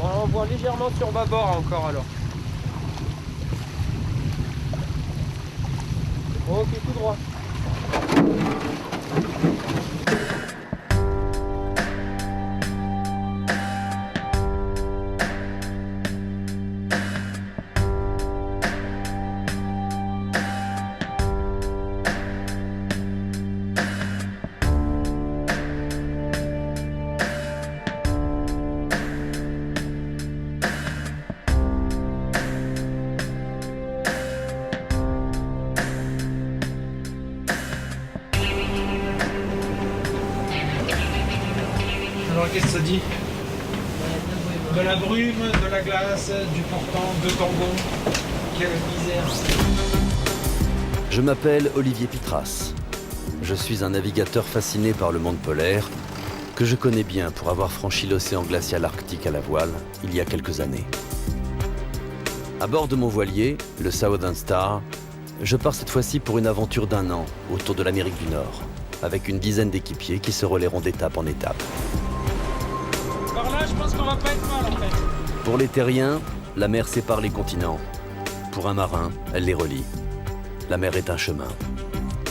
Bon, on voit légèrement sur bâbord encore alors. Ok, tout droit. Alors qu'est-ce que ça dit? De la brume, de la glace, du portant, de tangon. Quelle misère. Je m'appelle Olivier Pitras. Je suis un navigateur fasciné par le monde polaire que je connais bien pour avoir franchi l'océan glacial arctique à la voile il y a quelques années. À bord de mon voilier, le Southern Star, je pars cette fois-ci pour une aventure d'1 an autour de l'Amérique du Nord, avec une dizaine d'équipiers qui se relayeront d'étape en étape. Par là, je pense qu'on va pas être mal en fait. Pour les terriens, la mer sépare les continents. Pour un marin, elle les relie. La mer est un chemin.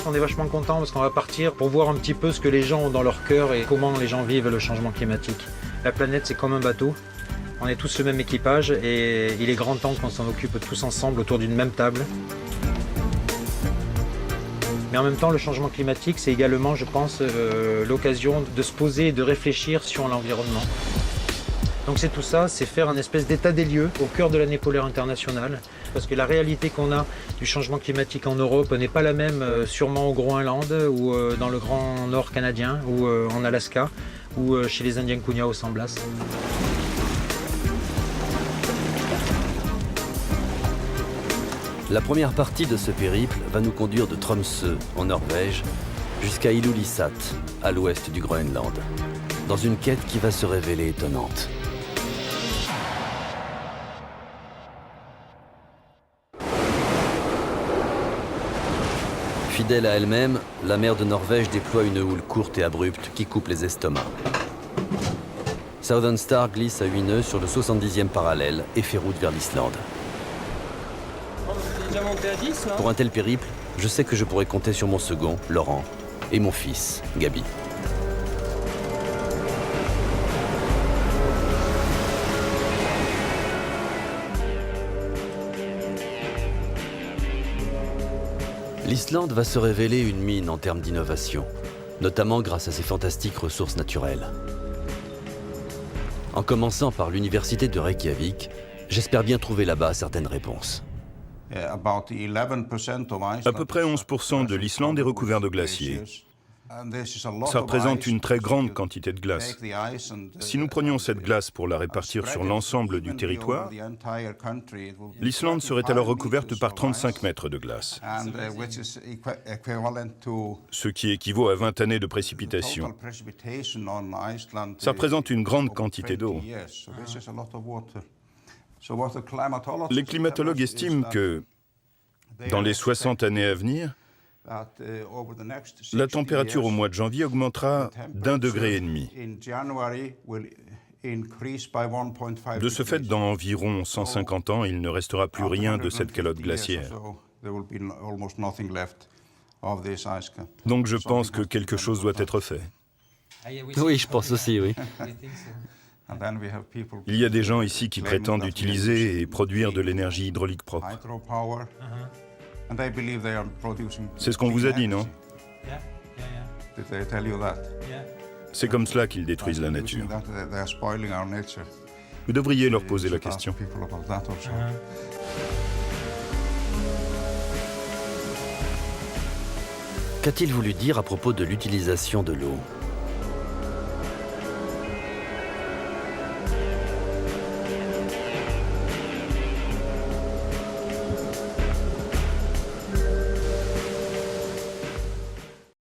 On est vachement content parce qu'on va partir pour voir un petit peu ce que les gens ont dans leur cœur et comment les gens vivent le changement climatique. La planète, c'est comme un bateau. On est tous le même équipage et il est grand temps qu'on s'en occupe tous ensemble autour d'une même table. Mais en même temps, le changement climatique, c'est également, je pense, l'occasion de se poser et de réfléchir sur l'environnement. Donc c'est tout ça, c'est faire un espèce d'état des lieux au cœur de l'année polaire internationale. Parce que la réalité qu'on a du changement climatique en Europe n'est pas la même sûrement au Groenland ou dans le Grand Nord canadien ou en Alaska ou chez les Indiens Kunia au San Blas. La première partie de ce périple va nous conduire de Tromsø, en Norvège, jusqu'à Ilulissat, à l'ouest du Groenland, dans une quête qui va se révéler étonnante. Fidèle à elle-même, la mer de Norvège déploie une houle courte et abrupte qui coupe les estomacs. Southern Star glisse à 8 nœuds sur le 70e parallèle et fait route vers l'Islande. Déjà monté à 10 là. Pour un tel périple, je sais que je pourrais compter sur mon second, Laurent, et mon fils, Gabi. L'Islande va se révéler une mine en termes d'innovation, notamment grâce à ses fantastiques ressources naturelles. En commençant par l'université de Reykjavik, j'espère bien trouver là-bas certaines réponses. À peu près 11% de l'Islande est recouvert de glaciers. Ça représente une très grande quantité de glace. Si nous prenions cette glace pour la répartir sur l'ensemble du territoire, l'Islande serait alors recouverte par 35 mètres de glace, ce qui équivaut à 20 années de précipitations. Ça représente une grande quantité d'eau. Les climatologues estiment que, dans les 60 années à venir, la température au mois de janvier augmentera d'1,5 degré. De ce fait, dans environ 150 ans, il ne restera plus rien de cette calotte glaciaire. Donc je pense que quelque chose doit être fait. Oui, je pense aussi, oui. Il y a des gens ici qui prétendent utiliser et produire de l'énergie hydraulique propre. C'est ce qu'on vous a dit, non? C'est comme cela qu'ils détruisent la nature. Vous devriez leur poser la question. Qu'a-t-il voulu dire à propos de l'utilisation de l'eau ?